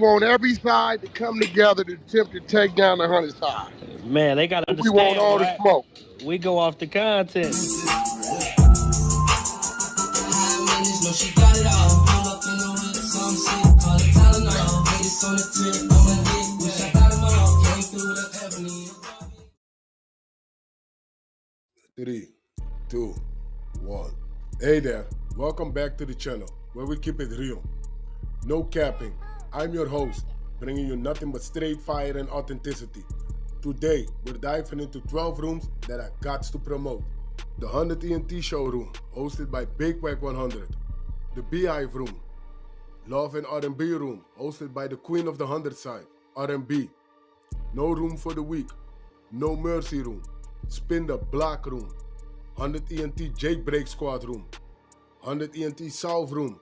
want every side to come together to attempt to take down the 100 side. Man, they gotta understand. We want all the smoke. We go off the content. Three, two, one. Hey there, welcome back to the channel where we keep it real. No capping. I'm your host, bringing you nothing but straight fire and authenticity. Today, we're diving into 12 rooms that I got to promote. The 100 ENT showroom, hosted by Big Wack100. The Beehive room. Love and R&B room, hosted by the queen of the 100 side, R&B. No room for the weak. No mercy room. Spin the block room. 100 ENT Jailbreak Squad room. 100 ENT South room.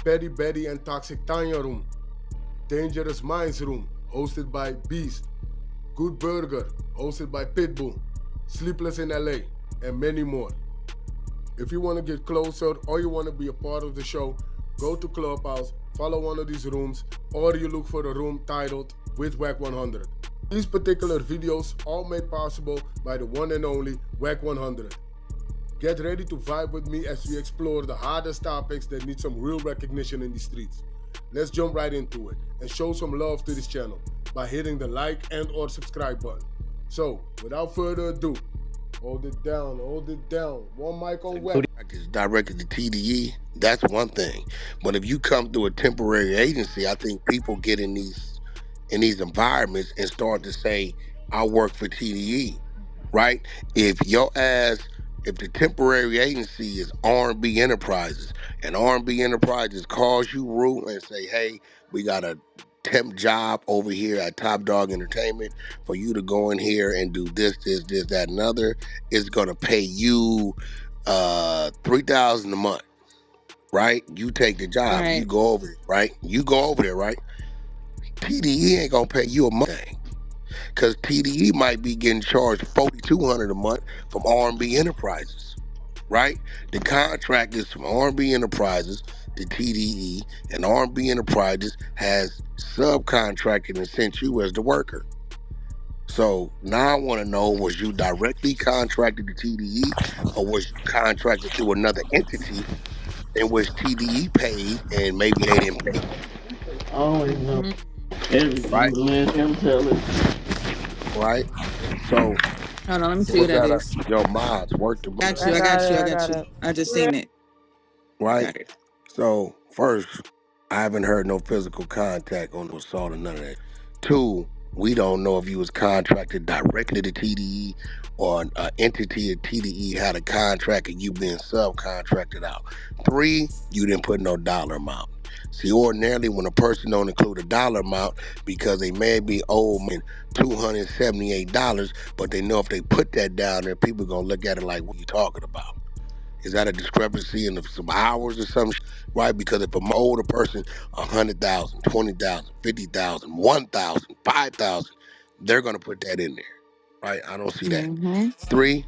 Petty Betty and Toxic Tanya room. Dangerous Minds room, hosted by Beast. Good Burger, hosted by Pitbull. Sleepless in LA, and many more. If you want to get closer or you want to be a part of the show, go to Clubhouse, follow one of these rooms, or you look for a room titled with Wack100. These particular videos all made possible by the one and only Wack100. Get ready to vibe with me as we explore the hardest topics that need some real recognition in the streets. Let's jump right into it and show some love to this channel by hitting the like and or subscribe button. So, without further ado, hold it down. One mic on Wack. It's directed to TDE, that's one thing. But if you come through a temporary agency, I think people get in these environments and start to say, I work for TDE, right? If the temporary agency is R&B Enterprises, and R&B Enterprises calls you, Rue, and say, hey, we got a temp job over here at Top Dawg Entertainment for you to go in here and do this, that, and other, it's gonna pay you $3,000 a month, right? You take the job, right. You go over it, right? TDE ain't gonna pay you a month, because TDE might be getting charged $4,200 a month from R&B Enterprises, right? The contract is from R&B Enterprises to TDE, and R&B Enterprises has subcontracted and sent you as the worker. So now I want to know, was you directly contracted to TDE, or was you contracted through another entity in which TDE paid and maybe they didn't pay? I always know everything, right? Let him tell it. Right? So hold on, let me see what that is. Yo, mods, work the I got you. I just seen it. Right? It. So first, I haven't heard no physical contact on the assault or none of that. 2, we don't know if you was contracted directly to TDE or an entity of TDE had a contract and you been subcontracted out. 3, you didn't put no dollar amount. See, ordinarily when a person don't include a dollar amount because they may be owed $278, but they know if they put that down there, people gonna look at it like, what are you talking about? Is that a discrepancy in some hours or something, right? Because if I'm older person, 100,000, 20,000, 50,000, 1,000, 5,000, they're gonna put that in there, right? I don't see that. 3,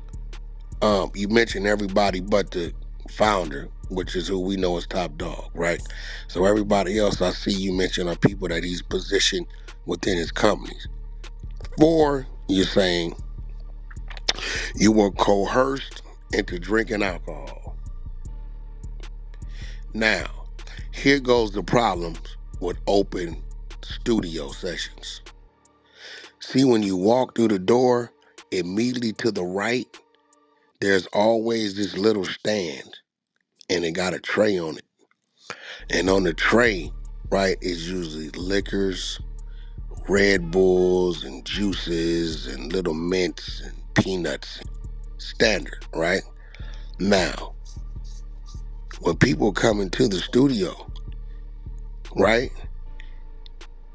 you mentioned everybody but the founder, which is who we know as Top Dawg, right? So everybody else I see you mention are people that he's positioned within his companies. 4, you're saying you were coerced into drinking alcohol. Now, here goes the problems with open studio sessions. See, when you walk through the door, immediately to the right, there's always this little stand, and it got a tray on it. And on the tray, right, is usually liquors, Red Bulls, and juices, and little mints, and peanuts. Standard, right? Now, when people come into the studio, right,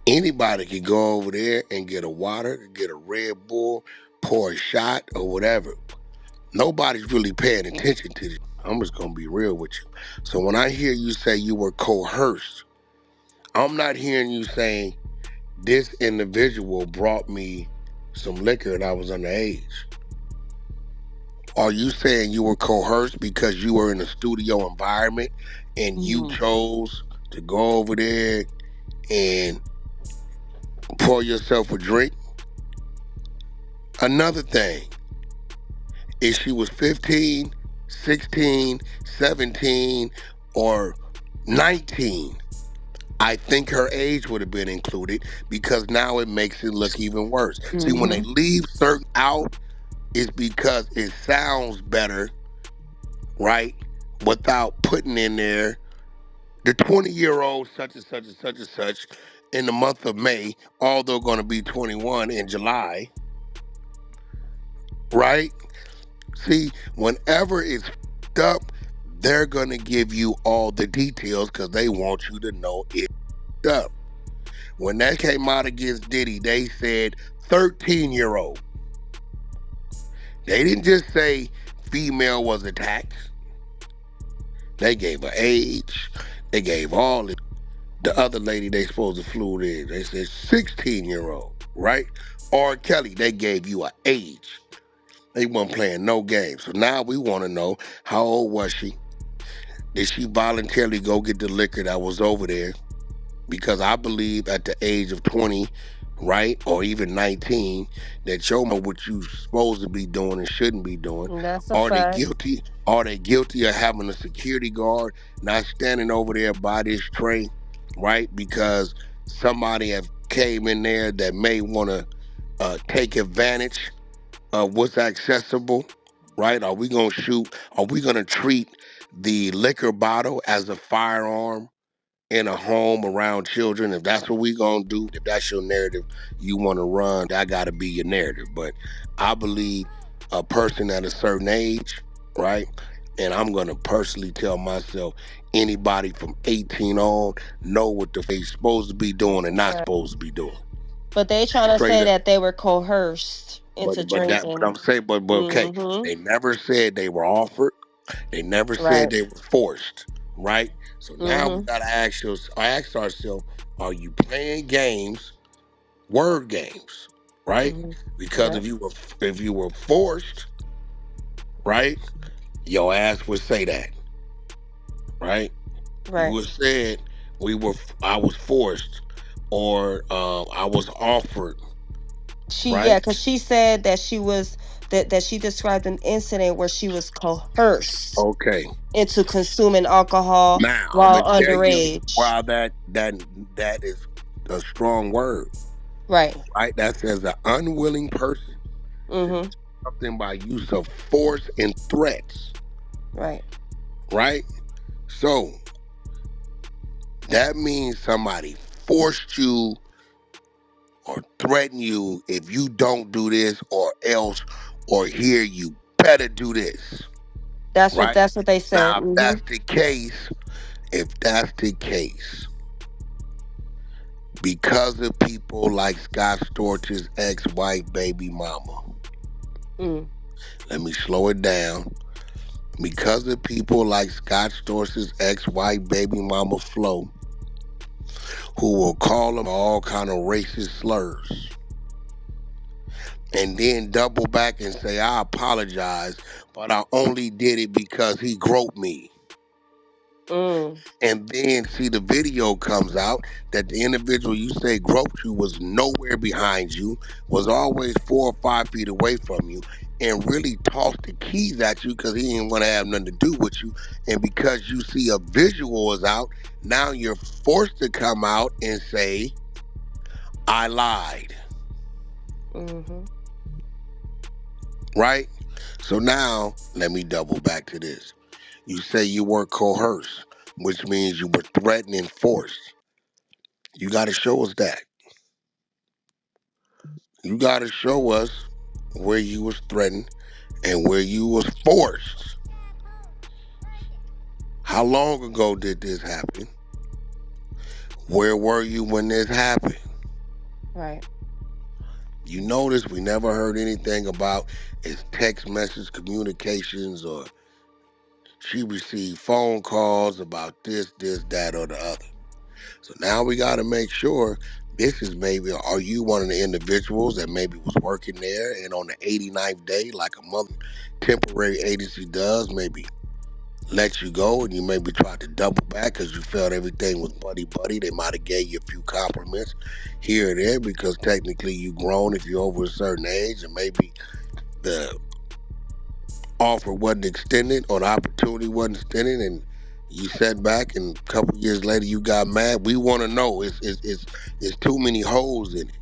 anybody can go over there and get a water, get a Red Bull, pour a shot, or whatever. Nobody's really paying attention to this. I'm just going to be real with you. So when I hear you say you were coerced, I'm not hearing you saying this individual brought me some liquor and I was underage. Are you saying you were coerced because you were in a studio environment and you chose to go over there and pour yourself a drink. Another thing is she was 15, 16, 17, or 19. I think her age would have been included because now it makes it look even worse. See, when they leave certain out, it's because it sounds better, right? Without putting in there the 20-year-old such and such and such and such in the month of May, although going to be 21 in July, right? See, whenever it's up, they're going to give you all the details because they want you to know it's up. When that came out against Diddy, they said 13-year-old. They didn't just say female was attacked. They gave her age. They gave all it. The other lady they supposed to flew in, they said 16-year-old, right? R. Kelly, they gave you an age. They weren't playing no games. So now we want to know, how old was she? Did she voluntarily go get the liquor that was over there? Because I believe at the age of 20, right, or even 19, that you know what you supposed to be doing and shouldn't be doing. That's a Are they fact. guilty? Are they guilty of having a security guard not standing over there by this tray, right? Because somebody have came in there that may want to take advantage of what's accessible, right? Are we gonna shoot? Are we gonna treat the liquor bottle as a firearm in a home around children? If that's what we gonna do, if that's your narrative you want to run, that gotta be your narrative. But I believe a person at a certain age, right? And I'm gonna personally tell myself, anybody from 18 on know what the they supposed to be doing and not Right. supposed to be doing. But they trying to Straight say up. that they were coerced into But drinking. I'm saying, but okay, Mm-hmm. they never said they were offered. They never said Right. they were forced, right? So now we Mm-hmm. gotta ask ourselves: are you playing games, word games, right? Mm-hmm. Because Yep. if you were forced, right, your ass would say that, right? You Right. would said I was forced, or I was offered, right? Because she said that she was that she described an incident where she was coerced Okay. into consuming alcohol Now I'm while gonna tell you underage. why that is a strong word, Right. right? That says an unwilling person to do Mm-hmm. something by use of force and threats, Right. right? So that means somebody forced you or threatened you, if you don't do this or else, or here you better do this, right? That's what they said. Now Mm-hmm. if that's the case, because of people like Scott Storch's ex-wife baby mama. Mm. Let me slow it down. Because of people like Scott Storch's ex-wife baby mama Flo, who will call him all kind of racist slurs, and then double back and say, I apologize, but I only did it because he groped me. Mm. And then see the video comes out that the individual you say groped you was nowhere behind you, was always 4 or 5 feet away from you, and really tossed the keys at you because he didn't want to have nothing to do with you. And because you see a visual is out, now you're forced to come out and say, I lied. Mm-hmm. Right? So now let me double back to this. You say you were coerced, which means you were threatened and forced. You got to show us that. You got to show us where you was threatened and where you was forced. How long ago did this happen? Where were you when this happened? Right. You notice we never heard anything about his text message communications, or she received phone calls about this, that, or the other. So now we got to make sure this is maybe, are you one of the individuals that maybe was working there and on the 89th day, like a month temporary agency does, maybe let you go, and you maybe tried to double back because you felt everything was buddy buddy. They might have gave you a few compliments here and there because technically you grown if you're over a certain age, and maybe the offer wasn't extended or the opportunity wasn't extended, and you sat back, and a couple years later you got mad. We want to know. It's too many holes in it.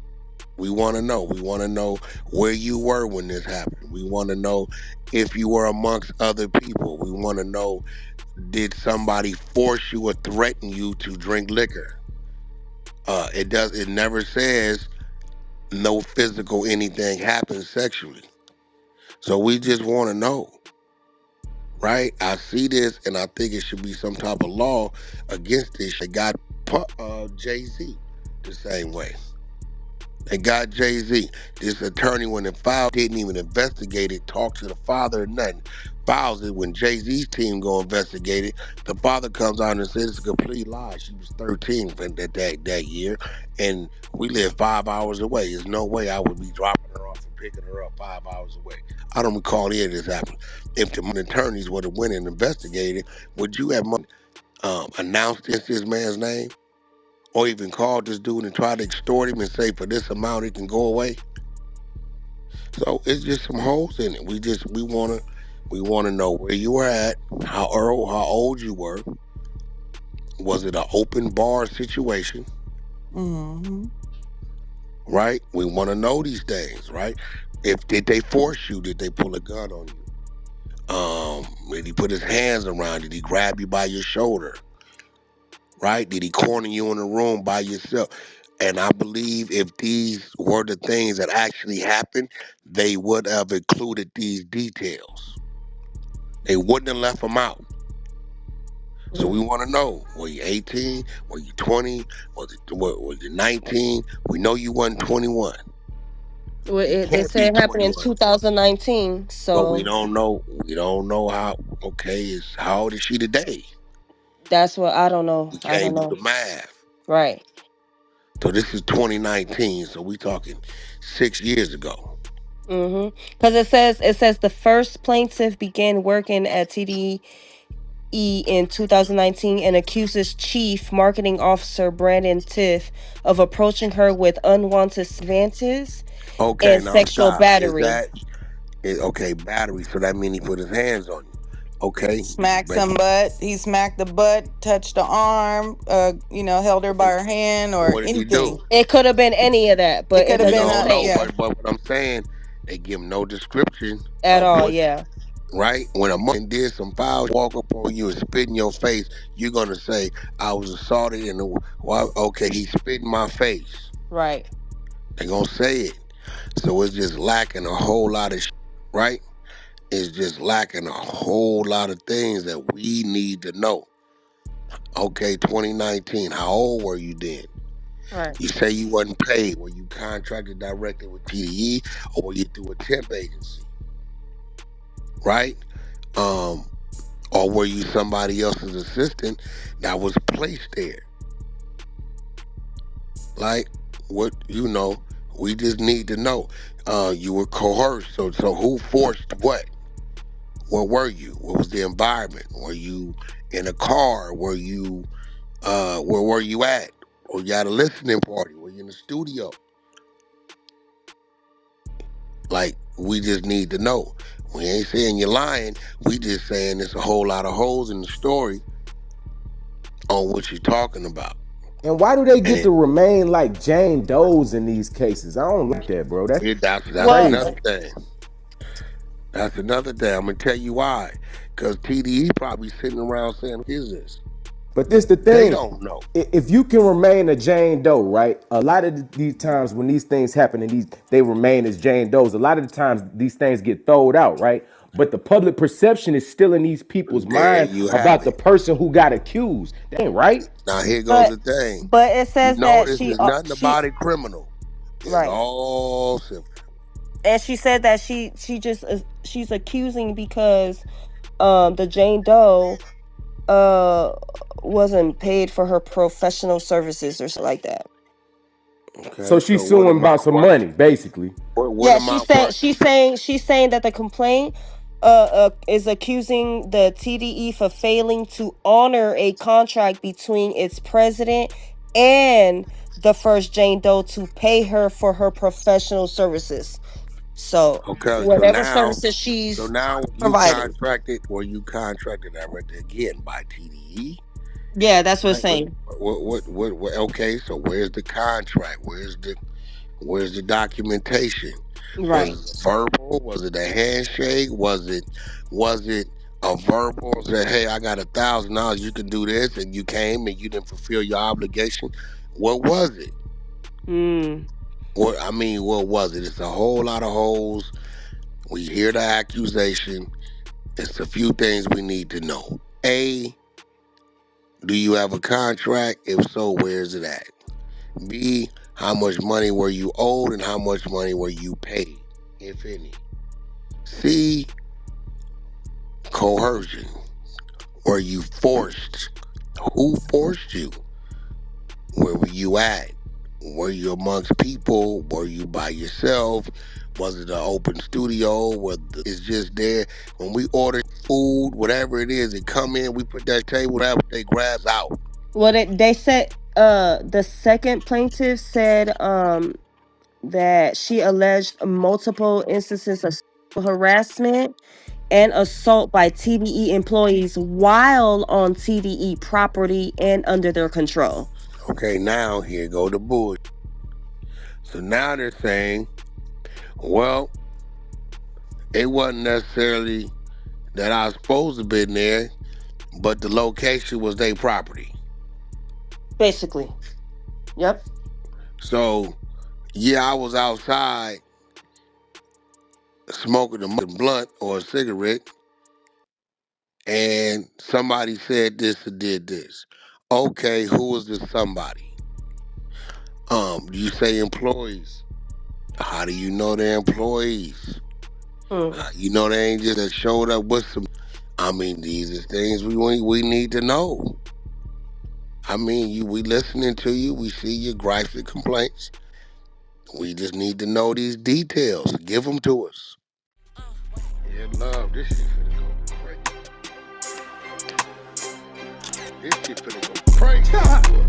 We want to know. We want to know where you were when this happened. We want to know if you were amongst other people. We want to know, did somebody force you or threaten you to drink liquor? It never says no physical anything happens sexually. So we just want to know, right? I see this, and I think it should be some type of law against this. They got Jay-Z the same way. They got Jay-Z. This attorney, when it filed, didn't even investigate it, talk to the father or nothing. Files it. When Jay-Z's team go investigate it, the father comes out and says it's a complete lie. She was 13 that year, and we live 5 hours away. There's no way I would be dropping her off and picking her up 5 hours away. I don't recall any of this happening. If the attorneys would have went and investigated, would you have announced this man's name? Or even called this dude and tried to extort him and say for this amount it can go away? So it's just some holes in it. We wanna know where you were at, how old you were. Was it an open bar situation? Mm-hmm. Right? We want to know these things, right? Did they force you? Did they pull a gun on you? Did he put his hands around? Did he grab you by your shoulder? Right? Did he corner you in a room by yourself? And I believe if these were the things that actually happened, they would have included these details. They wouldn't have left them out. So we want to know, were you 18? Were you 20? Were you 19? We know you wasn't 21. You They can't say be it happened in 21. 2019. But So we don't know how, okay, how old is she today? that's what I don't know. We I don't can't do know. the math. Right. So this is 2019, so we talking 6 years ago. Because it says the first plaintiff began working at TDE in 2019 and accuses Chief Marketing Officer Brandon Tiff of approaching her with unwanted advances Okay, and now sexual stop. battery. Okay, battery, so that means he put his hands on you. Okay, Smacked some butt. He smacked the butt, touched the arm, held her by her hand or what did he anything. do? It could have been any of that, It but it could have been doesn't a, say yeah. But what I'm saying, they give no description at of all. what, Yeah. right? When a man did some foul, walk up on you and spit in your face, you're gonna say, I was assaulted and okay, he spit in my face. Right. They're gonna say it. So it's just lacking a whole lot of right? It's just lacking a whole lot of things that we need to know. Okay, 2019, how old were you then? Right. You say you wasn't paid. Were you contracted directly with TDE or were you through a temp agency? Right? Or were you somebody else's assistant that was placed there? Like, what we just need to know. You were coerced. So who forced what? Where were you? What was the environment? Were you in a car? Were you where were you at? Were you at a listening party? Were you in the studio? Like, we just need to know. We ain't saying you're lying. We just saying there's a whole lot of holes in the story on what you're talking about. And why do they get to remain like Jane Does in these cases? I don't like that, bro. That's crazy. Another thing. That's another thing. I'm gonna tell you why. Because TDE probably sitting around saying, "What is this?" But this the They thing. don't know. If you can remain a Jane Doe, right? A lot of these times when these things happen and they remain as Jane Does, a lot of the times these things get thrown out, right? But the public perception is still in these people's There mind you have about the it. person who got accused. That ain't right. Now here goes But the thing. it says that This is nothing about it criminal. It's right. all civil. And she said that she's accusing because the Jane Doe wasn't paid for her professional services or something like that. Okay, So she's suing about some money, basically. What She's saying that the complaint is accusing the TDE for failing to honor a contract between its president and the first Jane Doe to pay her for her professional services. So Okay, whatever services so she's now providing. you contracted directly again by TDE, Yeah, that's what it's right? saying. Okay, so where's the contract? Where's the documentation? Was Right. it verbal? Was it a handshake? Was it a verbal? Say, hey, I got $1,000. You can do this, and you came and you didn't fulfill your obligation. What was it? Mm. What was it? It's a whole lot of holes. We hear the accusation. It's a few things we need to know. A, do you have a contract? If so, where's it at? B, how much money were you owed and how much money were you paid, if any? C, coercion. Were you forced? Who forced you? Where were you at? Were you amongst people? Were you by yourself? Was it an open studio? It's just there? When we order food, whatever it is, it come in, we put that table, whatever they grabs out. Well, they said the second plaintiff said that she alleged multiple instances of sexual harassment and assault by TDE employees while on TDE property and under their control. Okay, now here go the bullshit. So now they're saying, well, it wasn't necessarily that I was supposed to be there, but the location was their property. Basically. Yep. So, yeah, I was outside smoking a blunt or a cigarette, and somebody said this or did this. Okay, who was this somebody? You say employees. How do you know they're employees? You know they ain't just that showed up with some. These are things we need to know. We listening to you. We see your gripes and complaints. We just need to know these details. Give them to us. Yeah, love. This shit finna go crazy. This shit finna go crazy.